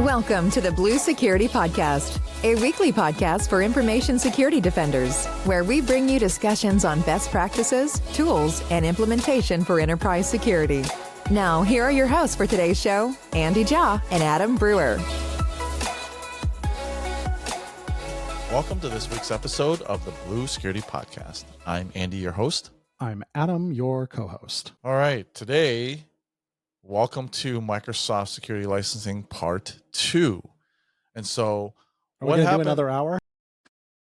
Welcome to the Blue Security Podcast, a weekly podcast for information security defenders, where we bring you discussions on best practices, tools, and implementation for enterprise security. Now, here are your hosts for today's show, Andy Jha and Adam Brewer. Welcome to this week's episode of the Blue Security Podcast. I'm Andy, your host. I'm Adam, your co-host. All right, today, welcome to Microsoft Security Licensing Part 2. And so, Are we going to do another hour?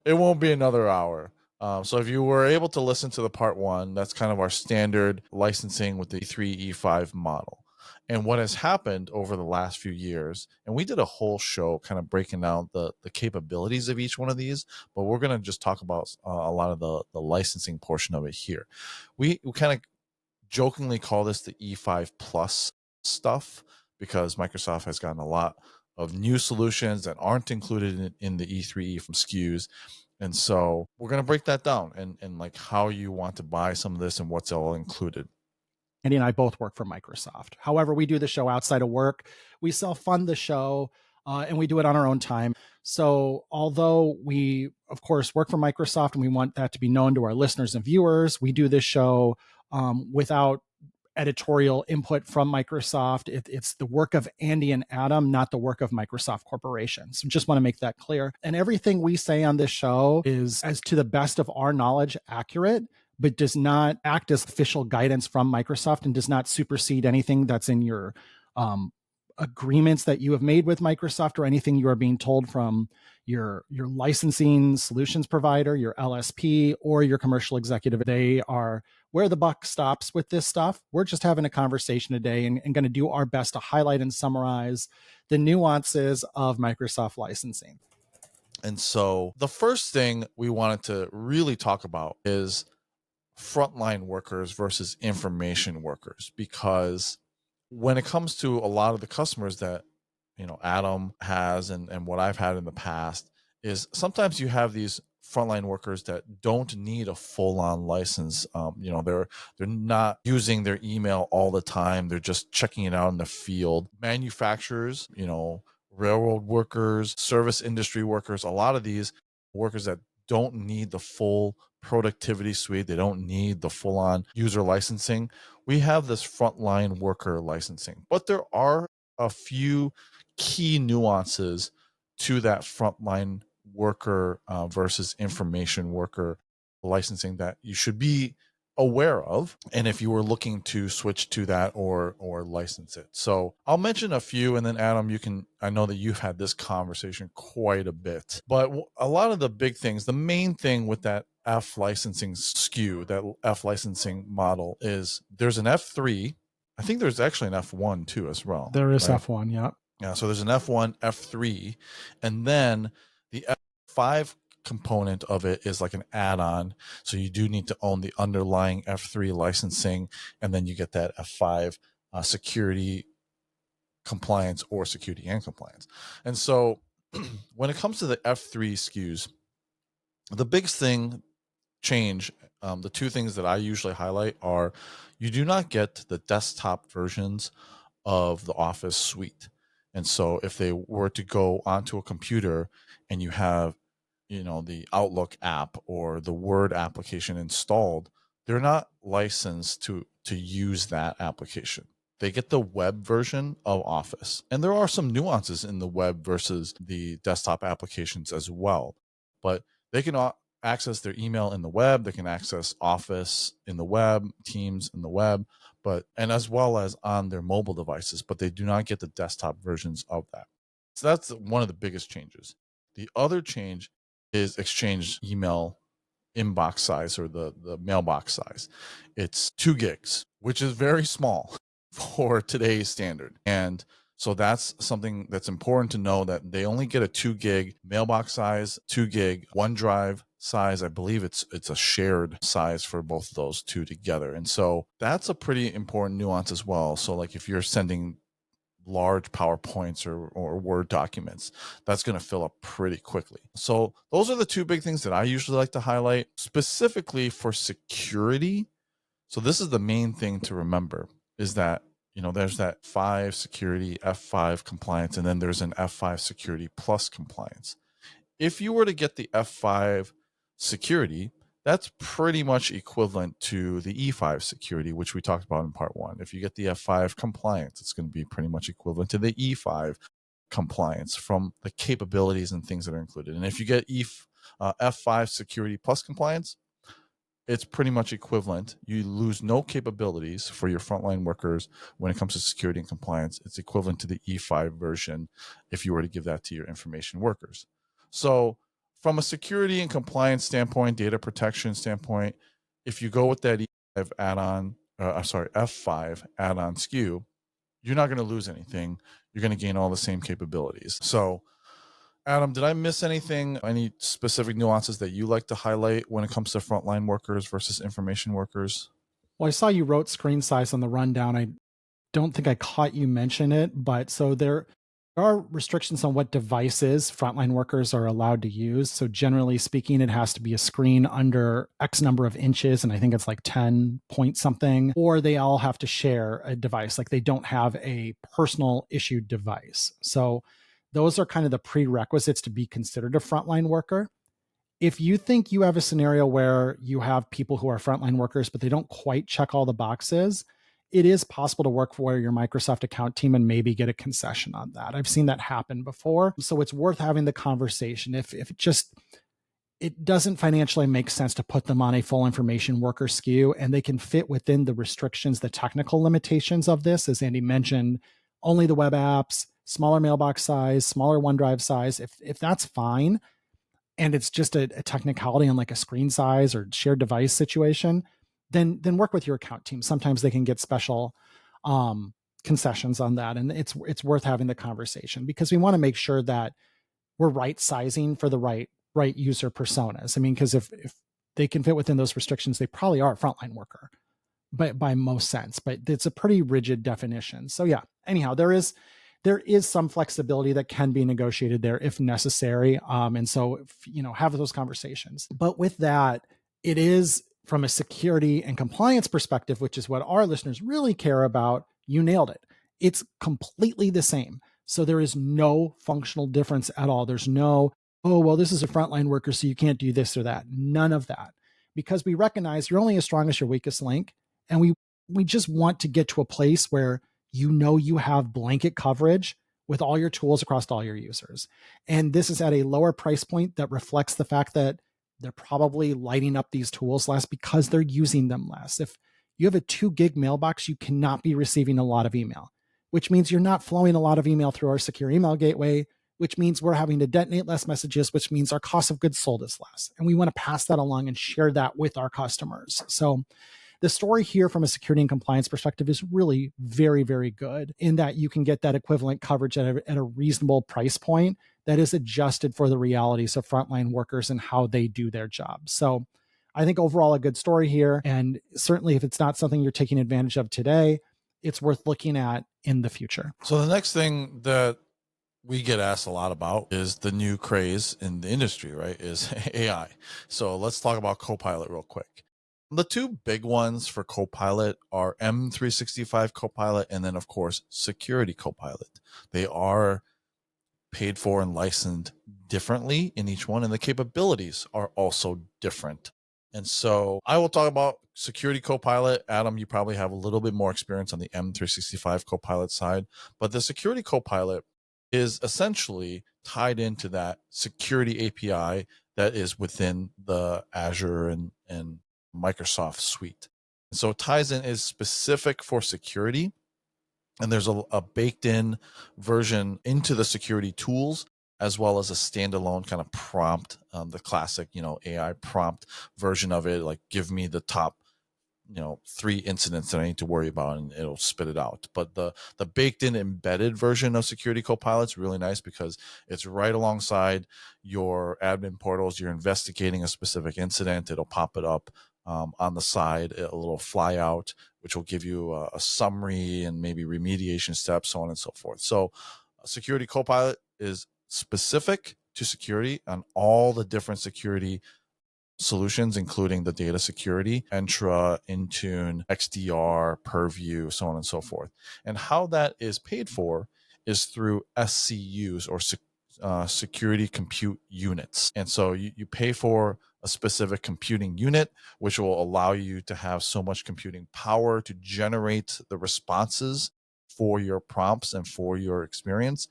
It won't be another hour. So if you were able to listen to the Part 1, that's kind of our standard licensing with the E3, E5 model. And what has happened over the last few years, and we did a whole show kind of breaking down the capabilities of each one of these, but we're going to just talk about a lot of the licensing portion of it here. We kind of jokingly call this the E5 plus stuff because Microsoft has gotten a lot of new solutions that aren't included in the E3 from SKUs. And so we're going to break that down and like how you want to buy some of this and what's all included. Andy and I both work for Microsoft. However, we do the show outside of work. We self-fund the show, and we do it on our own time. So although we, of course, work for Microsoft and we want that to be known to our listeners and viewers, we do this show without editorial input from Microsoft. It's the work of Andy and Adam, not the work of Microsoft Corporation. So just want to make that clear. And everything we say on this show is, as to the best of our knowledge, accurate, but does not act as official guidance from Microsoft and does not supersede anything that's in your agreements that you have made with Microsoft or anything you are being told from your licensing solutions provider, your LSP, or your commercial executive. They are where the buck stops with this stuff. We're just having a conversation today and going to do our best to highlight and summarize the nuances of Microsoft licensing. And so the first thing we wanted to really talk about is frontline workers versus information workers, because when it comes to a lot of the customers that Adam has and what I've had in the past is sometimes you have these frontline workers that don't need a full-on license. They're not using their email all the time. They're just checking it out in the field. Manufacturers, railroad workers, service industry workers, a lot of these workers that don't need the full productivity suite. They don't need the full-on user licensing. We have this frontline worker licensing, but there are a few key nuances to that frontline worker versus information worker licensing that you should be aware of, and if you were looking to switch to that or license it. So I'll mention a few, and then Adam, I know that you've had this conversation quite a bit, but a lot of the big things, the main thing with that F licensing SKU, that F licensing model, is there's an F3. I think there's actually an F1 too as well. There is, right? F1, yeah. So there's an F1, F3, and then the F5 component of it is like an add-on. So you do need to own the underlying F3 licensing, and then you get that F5 security compliance or security and compliance. And so when it comes to the F3 SKUs, the biggest change, the two things that I usually highlight are you do not get the desktop versions of the Office suite. And so if they were to go onto a computer and you have the Outlook app or the Word application installed, they're not licensed to use that application. They get the web version of Office. And there are some nuances in the web versus the desktop applications as well. But they can access their email in the web, they can access Office in the web, Teams in the web, and as well as on their mobile devices, but they do not get the desktop versions of that. So that's one of the biggest changes. The other change is Exchange email inbox size, or the mailbox size. It's 2 gigs, which is very small for today's standard. And so that's something that's important to know, that they only get a 2 gig mailbox size, 2 gig OneDrive size. I believe it's a shared size for both of those two together. And so that's a pretty important nuance as well. So like if you're sending large PowerPoints or Word documents, that's going to fill up pretty quickly. So those are the two big things that I usually like to highlight specifically for security. So this is the main thing to remember, is that there's that 5 security, F5 compliance, and then there's an F5 security plus compliance. If you were to get the F5 security, that's pretty much equivalent to the E5 security, which we talked about in part 1. If you get the F5 compliance, it's going to be pretty much equivalent to the E5 compliance from the capabilities and things that are included. And if you get F5 security plus compliance, it's pretty much equivalent. You lose no capabilities for your frontline workers when it comes to security and compliance. It's equivalent to the E5 version if you were to give that to your information workers. So from a security and compliance standpoint, data protection standpoint, if you go with that E5 add-on, F5 add-on SKU, you're not going to lose anything. You're going to gain all the same capabilities. So Adam, did I miss anything? Any specific nuances that you like to highlight when it comes to frontline workers versus information workers? Well, I saw you wrote screen size on the rundown. I don't think I caught you mention it, but so there are restrictions on what devices frontline workers are allowed to use. So generally speaking, it has to be a screen under X number of inches, and I think it's like 10 point something, or they all have to share a device. Like they don't have a personal issued device. So those are kind of the prerequisites to be considered a frontline worker. If you think you have a scenario where you have people who are frontline workers, but they don't quite check all the boxes, it is possible to work for your Microsoft account team and maybe get a concession on that. I've seen that happen before. So it's worth having the conversation. If it doesn't financially make sense to put them on a full information worker SKU, and they can fit within the restrictions, the technical limitations of this, as Andy mentioned, only the web apps, smaller mailbox size, smaller OneDrive size. If that's fine, and it's just a technicality on like a screen size or shared device situation, then work with your account team. Sometimes they can get special concessions on that, and it's worth having the conversation because we want to make sure that we're right sizing for the right user personas. I mean, because if they can fit within those restrictions, they probably are a frontline worker, but by most sense. But it's a pretty rigid definition. So yeah. Anyhow, there is some flexibility that can be negotiated there if necessary. And so, have those conversations. But with that, it is from a security and compliance perspective, which is what our listeners really care about. You nailed it. It's completely the same. So there is no functional difference at all. There's no, oh, well, this is a frontline worker, so you can't do this or that. None of that. Because we recognize you're only as strong as your weakest link. And we just want to get to a place where you have blanket coverage with all your tools across all your users. And this is at a lower price point that reflects the fact that they're probably lighting up these tools less because they're using them less. If you have a 2 gig mailbox, you cannot be receiving a lot of email, which means you're not flowing a lot of email through our secure email gateway, which means we're having to detonate less messages, which means our cost of goods sold is less. And we want to pass that along and share that with our customers. So the story here from a security and compliance perspective is really very, very good in that you can get that equivalent coverage at a reasonable price point that is adjusted for the realities of frontline workers and how they do their job. So I think overall a good story here. And certainly if it's not something you're taking advantage of today, it's worth looking at in the future. So the next thing that we get asked a lot about is the new craze in the industry, right? Is AI. So let's talk about Copilot real quick. The 2 big ones for Copilot are M365 Copilot and then, of course, Security Copilot. They are paid for and licensed differently in each one, and the capabilities are also different. And so I will talk about Security Copilot. Adam, you probably have a little bit more experience on the M365 Copilot side, but the Security Copilot is essentially tied into that security API that is within the Azure and Microsoft suite. And so it ties in, is specific for security. And there's a baked in version into the security tools, as well as a standalone kind of prompt, the classic, AI prompt version of it. Like, give me the top 3 incidents that I need to worry about, and it'll spit it out. But the baked in embedded version of Security Copilot is really nice because it's right alongside your admin portals. You're investigating a specific incident, it'll pop it up on the side, a little flyout, which will give you a summary and maybe remediation steps, so on and so forth. So Security Copilot is specific to security on all the different security solutions, including the data security, Entra, Intune, XDR, Purview, so on and so forth. And how that is paid for is through SCUs, or security compute units. And so you pay for a specific computing unit, which will allow you to have so much computing power to generate the responses for your prompts and for your experience.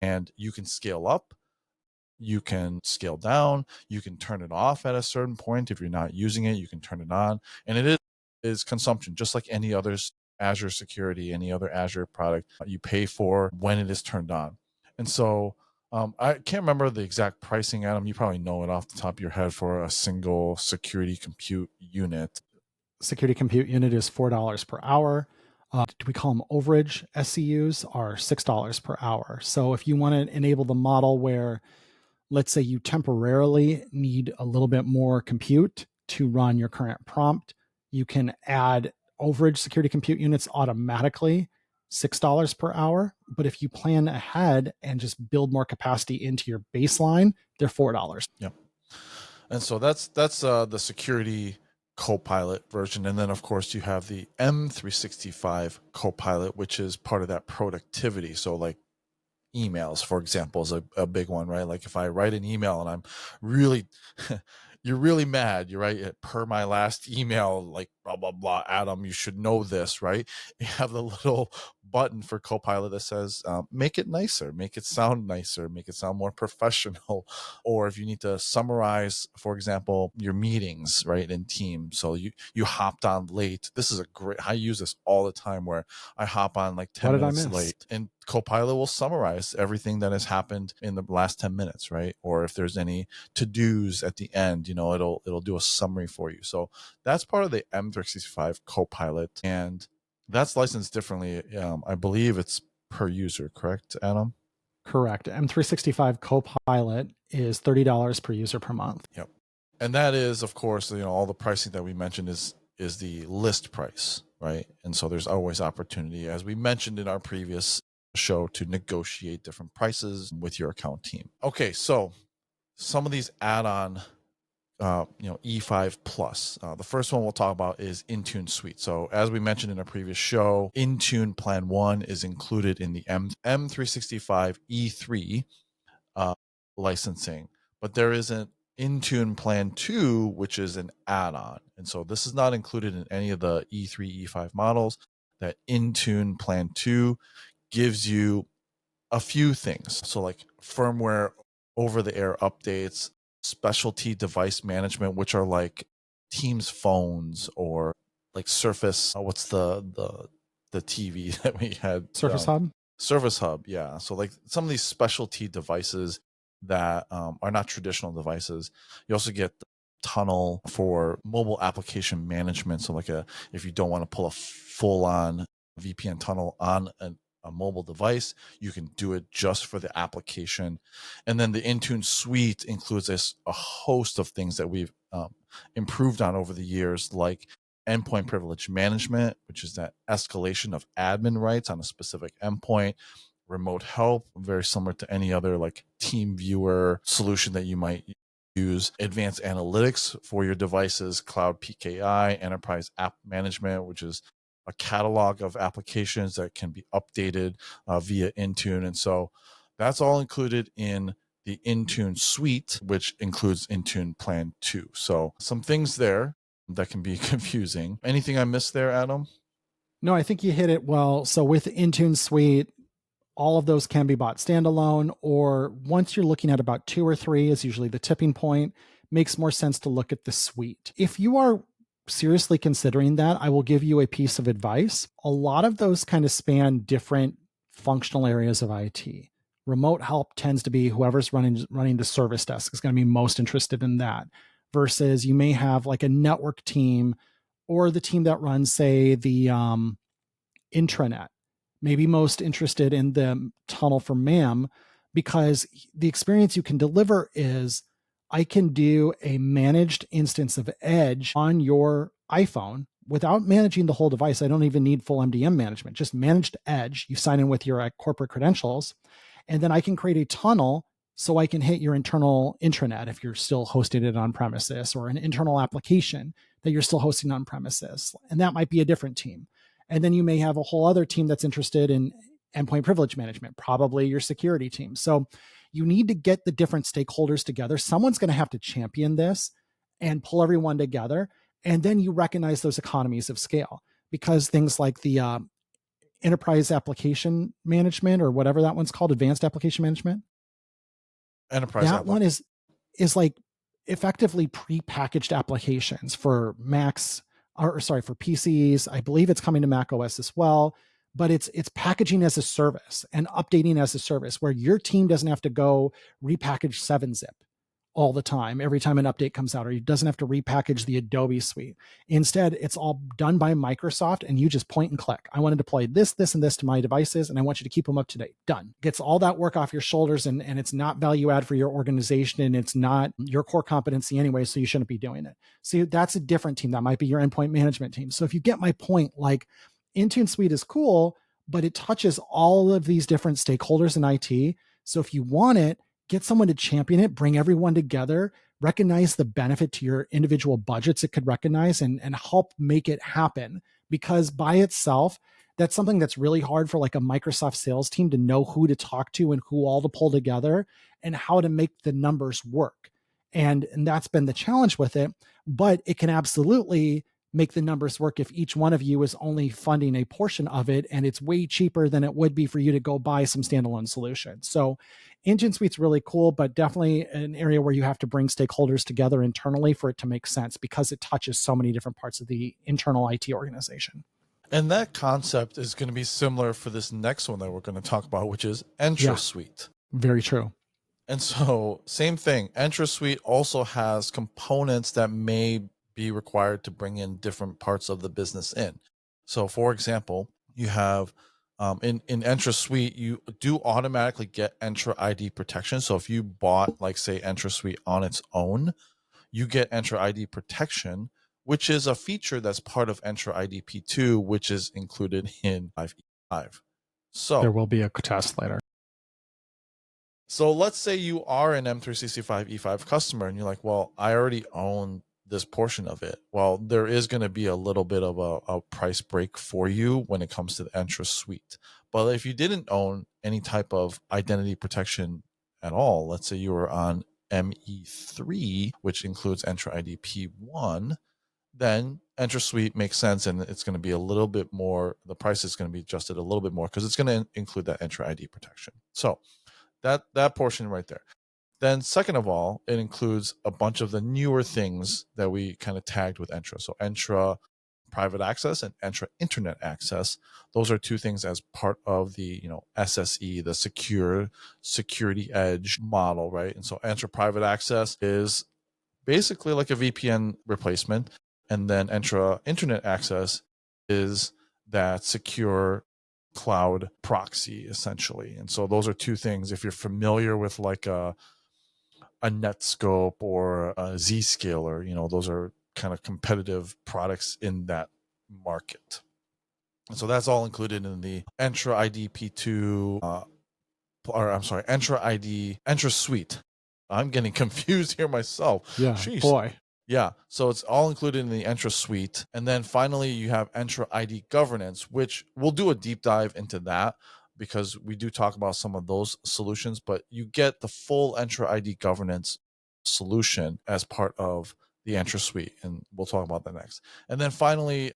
And you can scale up, you can scale down, you can turn it off at a certain point. If you're not using it, you can turn it on. And it is consumption, just like any other Azure security, any other Azure product. You pay for when it is turned on. And so I can't remember the exact pricing, Adam. You probably know it off the top of your head for a single security compute unit. Security compute unit is $4 per hour. We call them overage SCUs, are $6 per hour. So if you want to enable the model where, let's say you temporarily need a little bit more compute to run your current prompt, you can add overage security compute units automatically, $6 per hour. But if you plan ahead and just build more capacity into your baseline, they're $4. Yep. And so that's the security Copilot version. And then, of course, you have the M365 Copilot, which is part of that productivity. So like emails, for example, is a big one, right? Like if I write an email and I'm really, you're really mad, you write, per my last email, like blah, blah, blah, Adam, you should know this, right? You have the little button for Copilot that says, make it nicer, make it sound nicer, make it sound more professional. Or if you need to summarize, for example, your meetings, right, in Teams. So you hopped on late. This is I use this all the time where I hop on like 10 minutes late, and Copilot will summarize everything that has happened in the last 10 minutes, right? Or if there's any to-dos at the end, it'll do a summary for you. So that's part of the M365 Copilot, and that's licensed differently. I believe it's per user, correct, Adam? Correct. M365 Copilot is $30 per user per month. Yep. And that is, of course, all the pricing that we mentioned is the list price, right? And so there's always opportunity, as we mentioned in our previous show, to negotiate different prices with your account team. Okay, so some of these add-on E5 Plus. The first one we'll talk about is Intune Suite. So as we mentioned in a previous show, Intune Plan 1 is included in the M365 E3 licensing, but there is an Intune Plan 2, which is an add-on. And so this is not included in any of the E3, E5 models. That Intune Plan 2 gives you a few things. So like firmware over-the-air updates, specialty device management, which are like Teams phones, or like Surface. What's the TV that we had? Surface Hub? Surface Hub, yeah. So like some of these specialty devices that are not traditional devices. You also get Tunnel for mobile application management. So like if you don't want to pull a full-on VPN tunnel on a mobile device, you can do it just for the application. And then the Intune Suite includes a host of things that we've improved on over the years, like endpoint privilege management, which is that escalation of admin rights on a specific endpoint, remote help, very similar to any other like team viewer solution that you might use, advanced analytics for your devices, cloud PKI, enterprise app management, which is a catalog of applications that can be updated via Intune. And so that's all included in the Intune Suite, which includes Intune Plan 2. So some things there that can be confusing. Anything I missed there, Adam? No, I think you hit it well. So with Intune Suite, all of those can be bought standalone, or once you're looking at about 2 or 3 is usually the tipping point, makes more sense to look at the suite. If you are seriously considering that, I will give you a piece of advice. A lot of those kind of span different functional areas of IT. Remote help tends to be whoever's running the service desk is going to be most interested in that, versus you may have like a network team or the team that runs, say, the intranet, maybe most interested in the tunnel for MAM, because the experience you can deliver is I can do a managed instance of Edge on your iPhone without managing the whole device. I don't even need full MDM management, just managed Edge. You sign in with your corporate credentials, and then I can create a tunnel So I can hit your internal intranet if you're still hosting it on premises, or an internal application that you're still hosting on premises. And that might be a different team. And then you may have a whole other team that's interested in endpoint privilege management, probably your security team. So you need to get the different stakeholders together. Someone's going to have to champion this and pull everyone together. And then you recognize those economies of scale, because things like the enterprise application management, or whatever that one's called, advanced application management, Enterprise that one is like effectively pre-packaged applications for Macs, or sorry, for PCs. I believe it's coming to Mac OS as well, but it's packaging as a service and updating as a service, where your team doesn't have to go repackage 7-zip all the time every time an update comes out, or it doesn't have to repackage the Adobe suite. Instead, it's all done by Microsoft, and you just point and click. I want to deploy this, this, and this to my devices, and I want you to keep them up to date. Done. Gets all that work off your shoulders, and it's not value add for your organization, and it's not your core competency anyway, so you shouldn't be doing it. See, that's a different team. That might be your endpoint management team. So if you get my point, like, Intune Suite is cool, but it touches all of these different stakeholders in IT. So if you want it, get someone to champion it, bring everyone together, recognize the benefit to your individual budgets it could recognize, and help make it happen. Because by itself, that's something that's really hard for like a Microsoft sales team to know who to talk to and who all to pull together and how to make the numbers work. And that's been the challenge with it, but it can absolutely make the numbers work if each one of you is only funding a portion of it, and it's way cheaper than it would be for you to go buy some standalone solutions. So Intune Suite's really cool, but definitely an area where you have to bring stakeholders together internally for it to make sense, because it touches so many different parts of the internal IT organization. And that concept is going to be similar for this next one that we're going to talk about, which is Entra Suite. Very true. And so same thing, Entra Suite also has components that may be required to bring in different parts of the business in. So for example, you have in Entra Suite, you do automatically get Entra ID protection. So if you bought, like, say, Entra Suite on its own, you get Entra ID protection, which is a feature that's part of Entra ID P2, which is included in 5E5. So there will be a test later. So let's say you are an M365 E5 customer and you're like, well, I already own this portion of it. Well, there is going to be a little bit of a price break for you when it comes to the Entra Suite. But if you didn't own any type of identity protection at all, let's say you were on ME3, which includes Entra ID P1, then Entra Suite makes sense, and it's going to be a little bit more, the price is going to be adjusted a little bit more because it's going to include that Entra ID protection. So that portion right there. Then second of all, it includes a bunch of the newer things that we kind of tagged with Entra. So Entra Private Access and Entra Internet Access. Those are two things as part of the, SSE, the security edge model, right? And so Entra Private Access is basically like a VPN replacement. And then Entra Internet Access is that secure cloud proxy, essentially. And so those are two things. If you're familiar with like a Netscope or a Zscaler, those are kind of competitive products in that market. And so that's all included in the Entra ID P2, Entra Suite. I'm getting confused here myself. Yeah, Jeez. Boy. Yeah, so it's all included in the Entra Suite. And then finally, you have Entra ID Governance, which we'll do a deep dive into that because we do talk about some of those solutions, but you get the full Entra ID Governance solution as part of the Entra Suite, and we'll talk about that next. And then finally,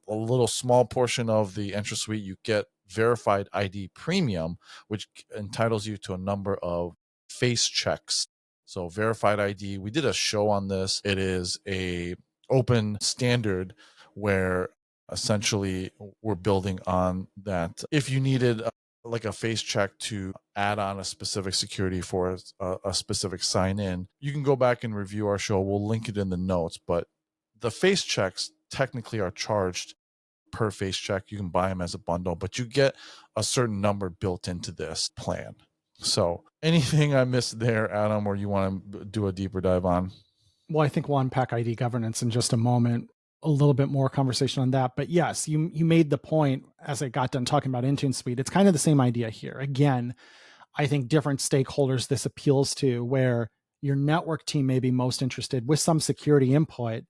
a little small portion of the Entra Suite, you get Verified ID Premium, which entitles you to a number of face checks. So Verified ID, we did a show on this. It is a open standard where essentially we're building on that. If you needed like a face check to add on a specific security for a specific sign in, you can go back and review our show. We'll link it in the notes, but the face checks technically are charged per face check. You can buy them as a bundle, but you get a certain number built into this plan. So anything I missed there, Adam, or you want to do a deeper dive on? Well, I think we'll unpack ID governance in just a moment, a little bit more conversation on that. But yes, you made the point as I got done talking about Intune Suite. It's kind of the same idea here. Again, I think, different stakeholders this appeals to, where your network team may be most interested with some security input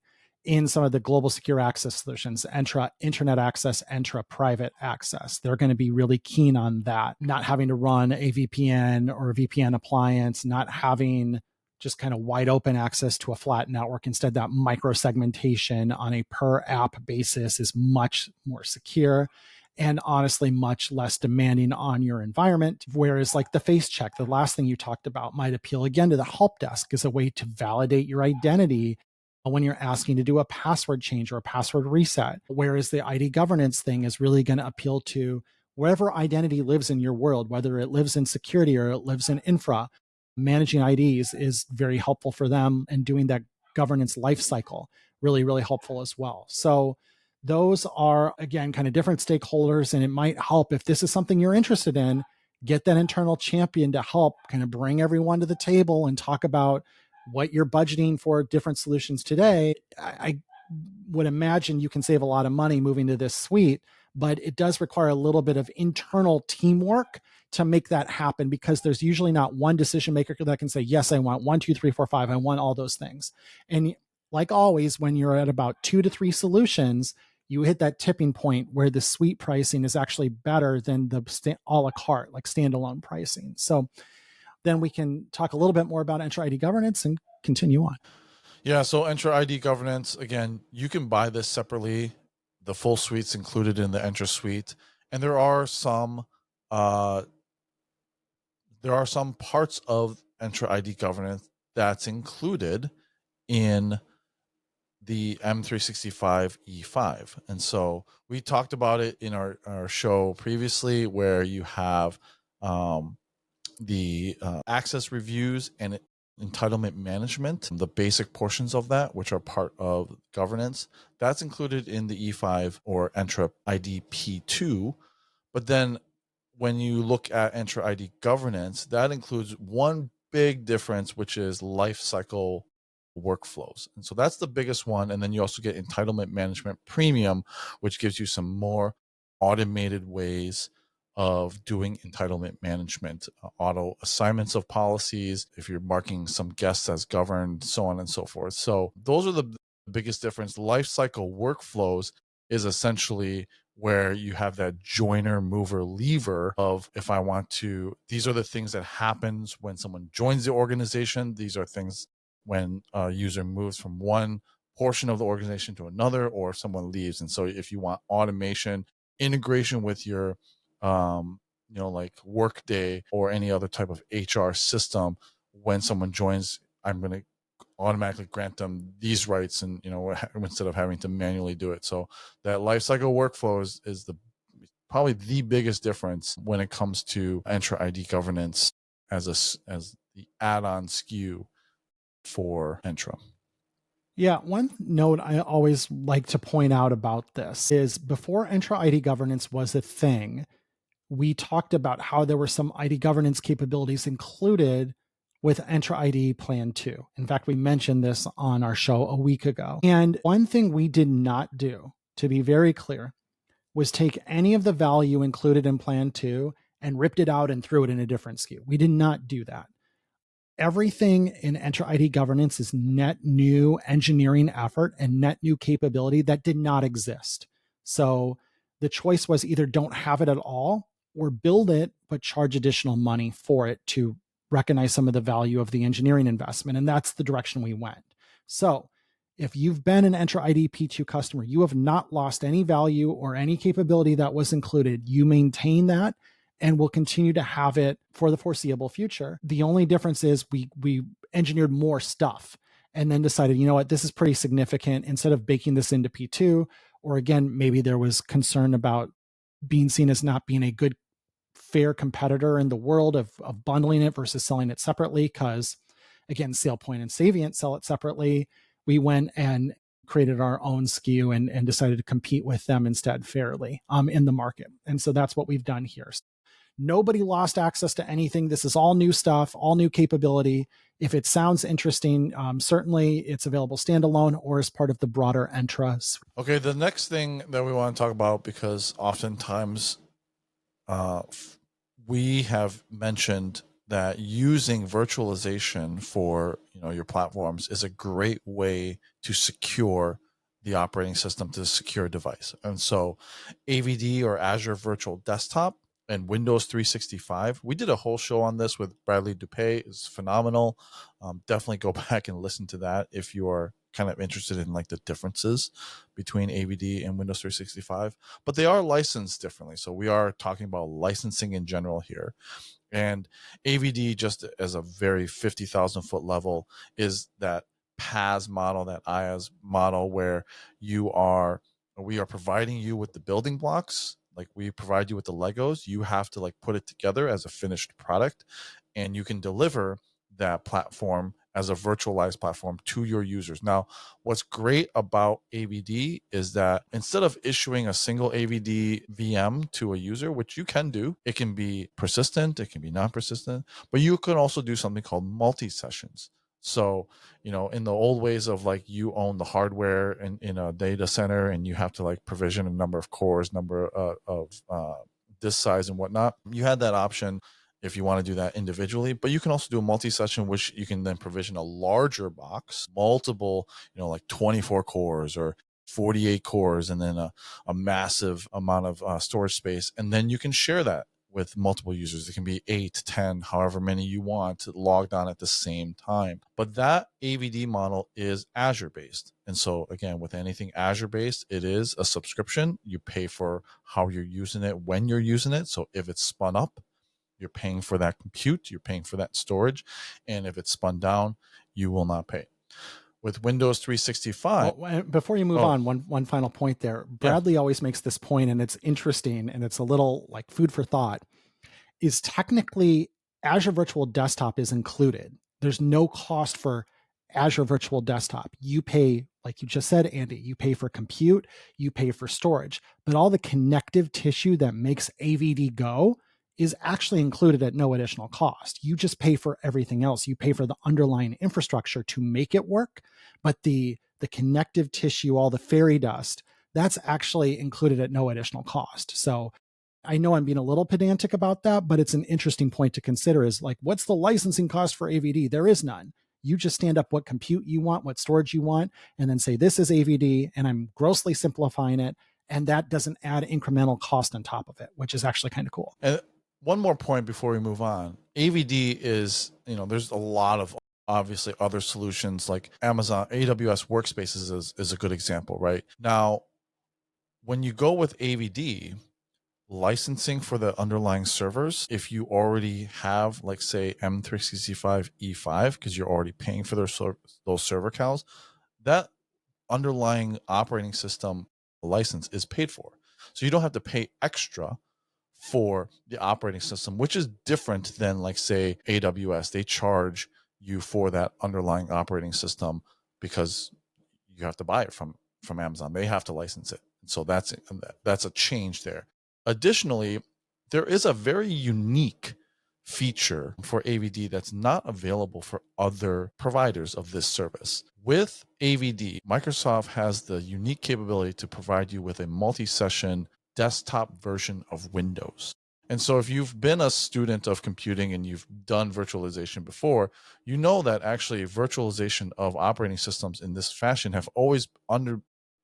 in some of the global secure access solutions, Entra Internet Access, Entra Private Access. They're going to be really keen on that, not having to run a VPN or a VPN appliance, not having just kind of wide open access to a flat network. Instead, that micro segmentation on a per app basis is much more secure and honestly much less demanding on your environment. Whereas like the face check, the last thing you talked about, might appeal again to the help desk as a way to validate your identity when you're asking to do a password change or a password reset. Whereas the ID governance thing is really going to appeal to wherever identity lives in your world, whether it lives in security or it lives in infra. Managing IDs is very helpful for them, and doing that governance lifecycle really, really helpful as well. So those are, again, kind of different stakeholders, and it might help if this is something you're interested in, get that internal champion to help kind of bring everyone to the table and talk about what you're budgeting for different solutions today. I would imagine you can save a lot of money moving to this suite, but it does require a little bit of internal teamwork to make that happen, because there's usually not one decision maker that can say, yes, I want 1, 2, 3, 4, 5. I want all those things. And like always, when you're at about 2 to 3 solutions, you hit that tipping point where the suite pricing is actually better than the a la carte, like standalone pricing. So then we can talk a little bit more about Entra ID governance and continue on. Yeah, so Entra ID governance, again, you can buy this separately. The full suite's included in the Entra suite, and there are some parts of Entra ID governance that's included in the M365 E5. And so we talked about it in our show previously, where you have the access reviews and entitlement management, the basic portions of that, which are part of governance. That's included in the E5 or Entra ID P2. But then when you look at Entra ID governance, that includes one big difference, which is lifecycle workflows. And so that's the biggest one. And then you also get entitlement management premium, which gives you some more automated ways of doing entitlement management, auto assignments of policies, if you're marking some guests as governed, so on and so forth. So those are the biggest difference. Lifecycle workflows is essentially where you have that joiner, mover, lever of, if I want to, these are the things that happens when someone joins the organization. These are things when a user moves from one portion of the organization to another, or if someone leaves. And so if you want automation, integration with your like Workday or any other type of HR system, when someone joins, I'm going to automatically grant them these rights, and instead of having to manually do it. So that lifecycle workflow is probably the biggest difference when it comes to Entra ID governance as the add-on SKU for Entra. Yeah, one note I always like to point out about this is, before Entra ID governance was a thing, we talked about how there were some ID governance capabilities included with Entra ID Plan 2. In fact, we mentioned this on our show a week ago. And one thing we did not do, to be very clear, was take any of the value included in Plan 2 and ripped it out and threw it in a different SKU. We did not do that. Everything in Entra ID governance is net new engineering effort and net new capability that did not exist. So the choice was either don't have it at all or build it, but charge additional money for it to recognize some of the value of the engineering investment. And that's the direction we went. So if you've been an Entra ID P2 customer, you have not lost any value or any capability that was included. You maintain that and will continue to have it for the foreseeable future. The only difference is we engineered more stuff and then decided, you know what, this is pretty significant. Instead of baking this into P2, or again, maybe there was concern about being seen as not being a good, fair competitor in the world of bundling it versus selling it separately, because again, SailPoint and Savient sell it separately. We went and created our own SKU and decided to compete with them instead fairly in the market. And so that's what we've done here. Nobody lost access to anything. This is all new stuff, all new capability. If it sounds interesting, certainly it's available standalone or as part of the broader Entra suite. Okay, the next thing that we want to talk about, because oftentimes we have mentioned that using virtualization for your platforms is a great way to secure the operating system to a secure device. And so AVD, or Azure Virtual Desktop, and Windows 365, we did a whole show on this with Bradley Dupay. It's phenomenal. Definitely go back and listen to that if you are kind of interested in like the differences between AVD and Windows 365, but they are licensed differently. So we are talking about licensing in general here. And AVD, just as a very 50,000 foot level, is that PaaS model, that IaaS model, where we are providing you with the building blocks. Like, we provide you with the Legos. You have to like put it together as a finished product, and you can deliver that platform as a virtualized platform to your users. Now, what's great about AVD is that instead of issuing a single AVD VM to a user, which you can do, it can be persistent, it can be non-persistent, but you can also do something called multi-sessions. So, in the old ways of like, you own the hardware in a data center and you have to like provision a number of cores, number of disk size and whatnot, you had that option if you want to do that individually. But you can also do a multi-session, which you can then provision a larger box, multiple, like 24 cores or 48 cores, and then a massive amount of storage space. And then you can share that with multiple users. It can be 8, 10, however many you want logged on at the same time. But that AVD model is Azure based. And so again, with anything Azure based, it is a subscription. You pay for how you're using it, when you're using it. So if it's spun up, you're paying for that compute, you're paying for that storage. And if it's spun down, you will not pay. With Windows 365. Well, before you move on, one final point there. Bradley always makes this point, and it's interesting, and it's a little like food for thought, is technically Azure Virtual Desktop is included. There's no cost for Azure Virtual Desktop. You pay, like you just said, Andy, you pay for compute, you pay for storage, but all the connective tissue that makes AVD go is actually included at no additional cost. You just pay for everything else. You pay for the underlying infrastructure to make it work, but the connective tissue, all the fairy dust, that's actually included at no additional cost. So I know I'm being a little pedantic about that, but it's an interesting point to consider, is like, what's the licensing cost for AVD? There is none. You just stand up what compute you want, what storage you want, and then say, this is AVD, and I'm grossly simplifying it. And that doesn't add incremental cost on top of it, which is actually kind of cool. And one more point before we move on. AVD is, there's a lot of obviously other solutions like Amazon, AWS Workspaces is a good example, right? Now, when you go with AVD, licensing for the underlying servers, if you already have, like, say, M365 E5, because you're already paying for those server cows, that underlying operating system license is paid for. So you don't have to pay extra for the operating system, which is different than, like, say, AWS. They charge you for that underlying operating system because you have to buy it from Amazon. They have to license it. So that's a change there. Additionally, there is a very unique feature for AVD that's not available for other providers of this service. With AVD, Microsoft has the unique capability to provide you with a multi-session desktop version of Windows. And so if you've been a student of computing and you've done virtualization before, you know that actually virtualization of operating systems in this fashion have always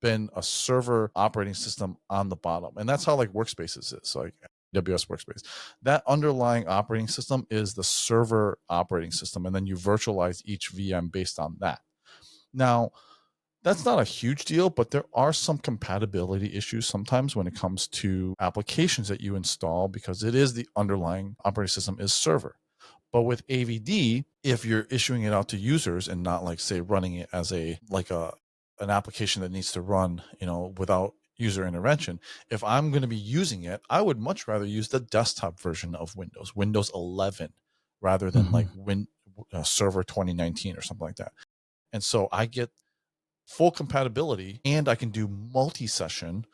been a server operating system on the bottom. And that's how like Workspaces is, like AWS Workspace. That underlying operating system is the server operating system. And then you virtualize each VM based on that. Now, that's not a huge deal, but there are some compatibility issues sometimes when it comes to applications that you install, because it is the underlying operating system is server. But with AVD, if you're issuing it out to users and not, like, say, running it as an application that needs to run, without user intervention, if I'm going to be using it, I would much rather use the desktop version of Windows 11, rather than like Server 2019 or something like that. And so I get full compatibility, and I can do multi-session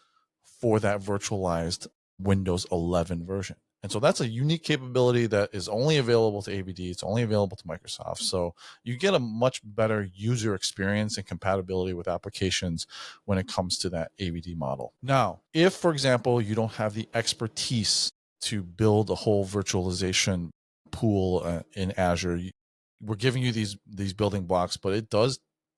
for that virtualized Windows 11 version. And so that's a unique capability that is only available to AVD. It's only available to Microsoft. So you get a much better user experience and compatibility with applications when it comes to that AVD model. Now, if, for example, you don't have the expertise to build a whole virtualization pool in Azure. We're giving you these building blocks, but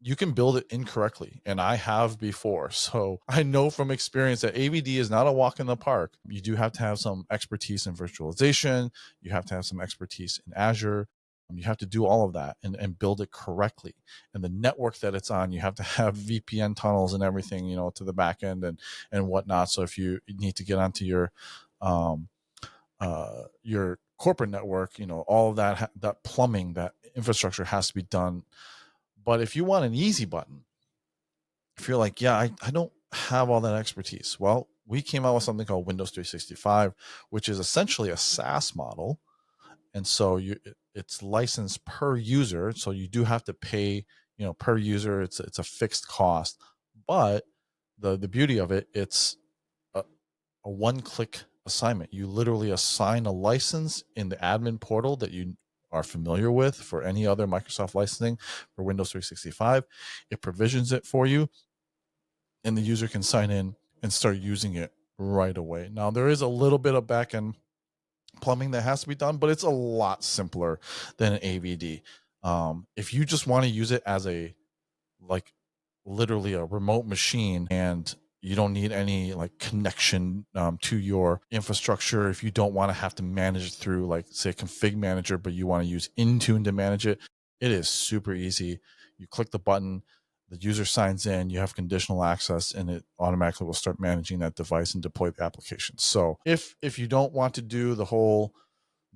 you can build it incorrectly, and I have before. So I know from experience that AVD is not a walk in the park. You do have to have some expertise in virtualization. You have to have some expertise in Azure. You have to do all of that and build it correctly. And the network that it's on, you have to have VPN tunnels and everything, to the back end and whatnot. So if you need to get onto your corporate network, all of that plumbing, that infrastructure has to be done. But if you want an easy button, if you're like, yeah, I don't have all that expertise, well, we came out with something called Windows 365, which is essentially a SaaS model. And so it's licensed per user. So you do have to pay, per user. It's a fixed cost. But the beauty of it, it's a one-click assignment. You literally assign a license in the admin portal that you are familiar with for any other Microsoft licensing for Windows 365. It provisions it for you, and the user can sign in and start using it right away. Now, there is a little bit of back-end plumbing that has to be done, but it's a lot simpler than an AVD. If you just want to use it as literally a remote machine, and you don't need any connection to your infrastructure, if you don't want to have to manage it through say a config manager, but you want to use Intune to manage it, it is super easy. You click the button, the user signs in, you have conditional access, and it automatically will start managing that device and deploy the application. So if you don't want to do the whole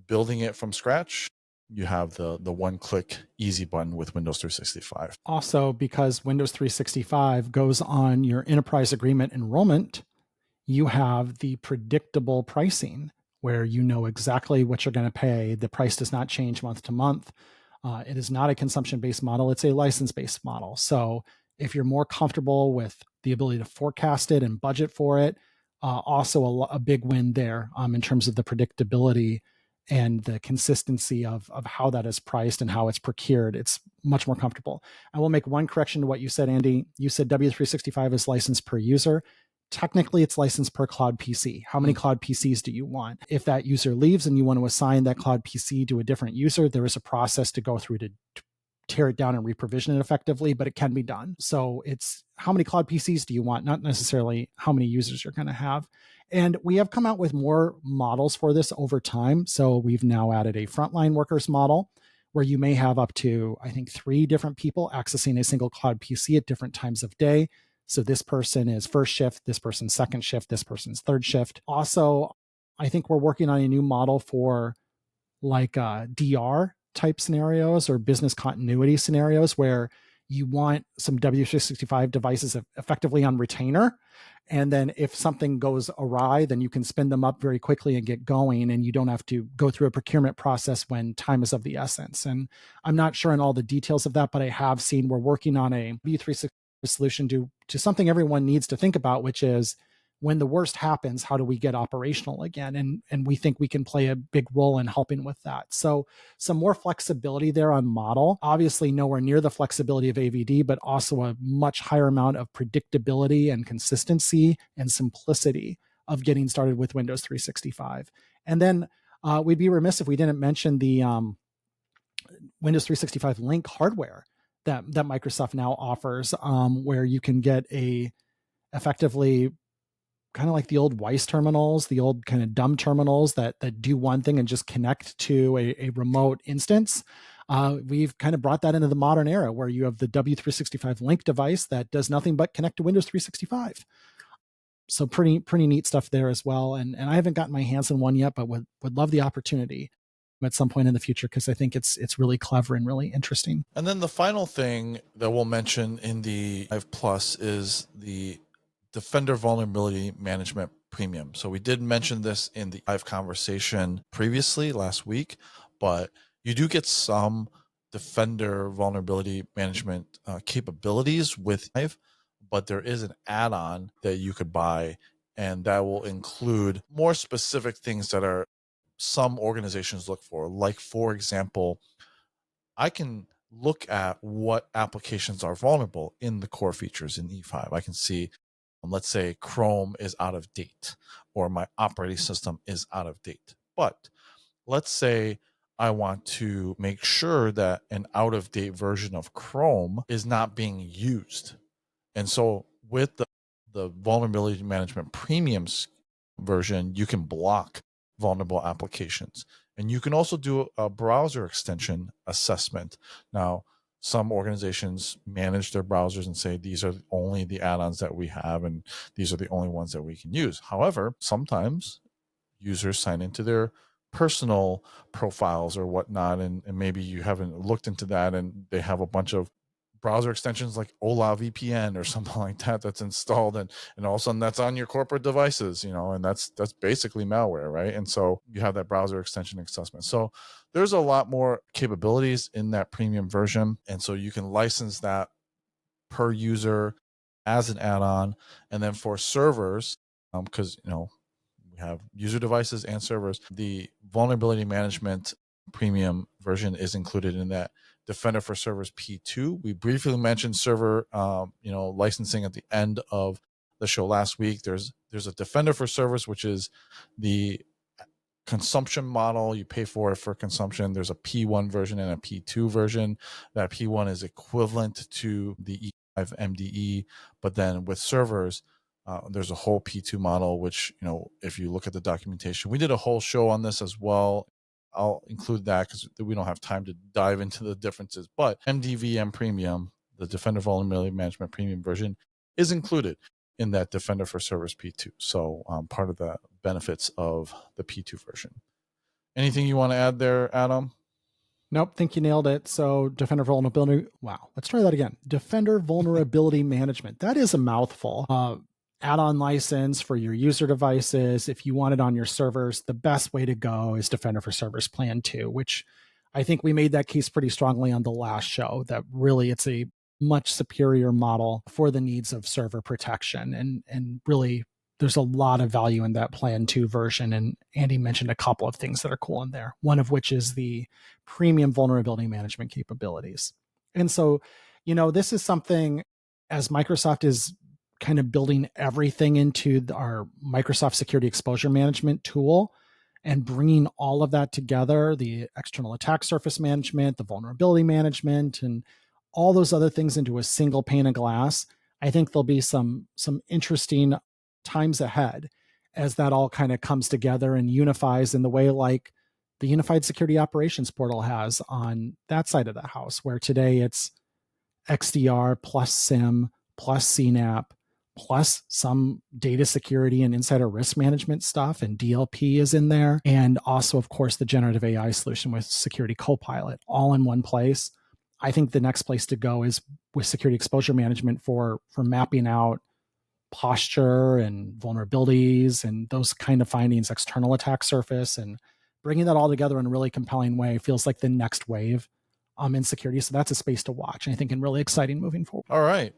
building it from scratch, you have the one-click easy button with Windows 365. Also, because Windows 365 goes on your enterprise agreement enrollment, you have the predictable pricing where you know exactly what you're going to pay. The price does not change month to month. It is not a consumption-based model. It's a license-based model. So if you're more comfortable with the ability to forecast it and budget for it, also a big win there in terms of the predictability and the consistency of how that is priced and how it's procured. It's much more comfortable. I will make one correction to what you said, Andy. You said W365 is licensed per user. Technically, it's licensed per cloud PC. How many cloud PCs do you want? If that user leaves and you want to assign that cloud PC to a different user, there is a process to go through to tear it down and reprovision it effectively, but it can be done. So it's how many cloud PCs do you want, not necessarily how many users you're going to have. And we have come out with more models for this over time. So we've now added a frontline workers model where you may have up to, I think, 3 different people accessing a single cloud PC at different times of day. So this person is first shift, this person's second shift, this person's third shift. Also, I think we're working on a new model for DR type scenarios or business continuity scenarios where you want some W365 devices effectively on retainer. And then if something goes awry, then you can spin them up very quickly and get going, and you don't have to go through a procurement process when time is of the essence. And I'm not sure in all the details of that, but I have seen we're working on a W365 solution to something everyone needs to think about, which is when the worst happens, how do we get operational again? And we think we can play a big role in helping with that. So some more flexibility there on model, obviously nowhere near the flexibility of AVD, but also a much higher amount of predictability and consistency and simplicity of getting started with Windows 365. And then we'd be remiss if we didn't mention the Windows 365 Link hardware that Microsoft now offers, where you can get effectively kind of like the old Weiss terminals, the old kind of dumb terminals that do one thing and just connect to a remote instance. We've kind of brought that into the modern era where you have the W365 Link device that does nothing but connect to Windows 365. So pretty neat stuff there as well. And I haven't gotten my hands on one yet, but would love the opportunity at some point in the future, because I think it's really clever and really interesting. And then the final thing that we'll mention in the Hive Plus is the Defender Vulnerability Management Premium. So we did mention this in the Hive conversation previously last week, but you do get some Defender Vulnerability Management capabilities with Hive, but there is an add-on that you could buy, and that will include more specific things that are some organizations look for. Like, for example, I can look at what applications are vulnerable in the core features in E5. I can see let's say Chrome is out of date or my operating system is out of date. But let's say I want to make sure that an out of date version of Chrome is not being used. And so with the vulnerability management premiums version, you can block vulnerable applications. And you can also do a browser extension assessment. Now, some organizations manage their browsers and say these are only the add-ons that we have and these are the only ones that we can use. However, sometimes users sign into their personal profiles or whatnot, and maybe you haven't looked into that and they have a bunch of browser extensions like Ola VPN or something like that that's installed, and all of a sudden that's on your corporate devices, and that's basically malware, right? And so you have that browser extension assessment. So there's a lot more capabilities in that premium version, and so you can license that per user as an add-on. And then for servers, because we have user devices and servers, the vulnerability management premium version is included in that Defender for Servers P2. We briefly mentioned server licensing at the end of the show last week. There's a Defender for Servers, which is the consumption model. You pay for it for consumption. There's a P1 version and a P2 version. That P1 is equivalent to the E5 MDE, but then with servers, there's a whole P2 model, which, if you look at the documentation, we did a whole show on this as well. I'll include that because we don't have time to dive into the differences. But MDVM Premium, the Defender Vulnerability Management Premium version, is included in that Defender for Servers P2. So part of the benefits of the P2 version. Anything you want to add there, Adam? Nope, think you nailed it. So Defender Vulnerability, wow, let's try that again. Defender Vulnerability Management. That is a mouthful. Add-on license for your user devices. If you want it on your servers, the best way to go is Defender for Servers Plan 2, which I think we made that case pretty strongly on the last show, that really it's a much superior model for the needs of server protection. And really, there's a lot of value in that Plan 2 version. And Andy mentioned a couple of things that are cool in there, one of which is the premium vulnerability management capabilities. And so, this is something, as Microsoft is kind of building everything into our Microsoft Security Exposure Management tool and bringing all of that together, the external attack surface management, the vulnerability management, and all those other things into a single pane of glass. I think there'll be some interesting times ahead as that all kind of comes together and unifies in the way like the Unified Security Operations Portal has on that side of the house, where today it's XDR plus SIM plus CNAP plus some data security and insider risk management stuff, and DLP is in there. And also, of course, the generative AI solution with Security Copilot all in one place. I think the next place to go is with security exposure management for mapping out posture and vulnerabilities and those kind of findings, external attack surface, and bringing that all together in a really compelling way feels like the next wave in security. So that's a space to watch, I think, and really exciting moving forward. All right.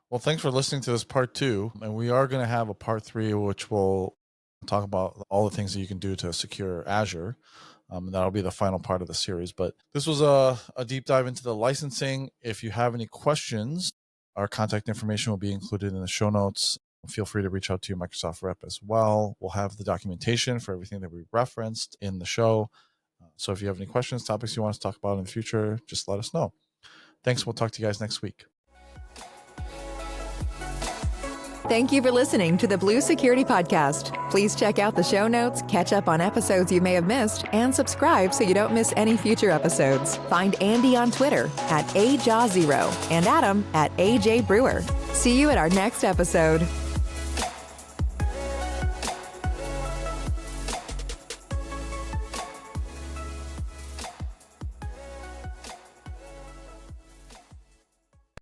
Well, thanks for listening to this part 2. And we are going to have a part 3, which will talk about all the things that you can do to secure Azure. And that'll be the final part of the series. But this was a deep dive into the licensing. If you have any questions, our contact information will be included in the show notes. Feel free to reach out to your Microsoft rep as well. We'll have the documentation for everything that we referenced in the show. So if you have any questions, topics you want us to talk about in the future, just let us know. Thanks. We'll talk to you guys next week. Thank you for listening to the Blue Security Podcast. Please check out the show notes, catch up on episodes you may have missed, and subscribe so you don't miss any future episodes. Find Andy on Twitter @AJaw0 and Adam @AJ Brewer. See you at our next episode.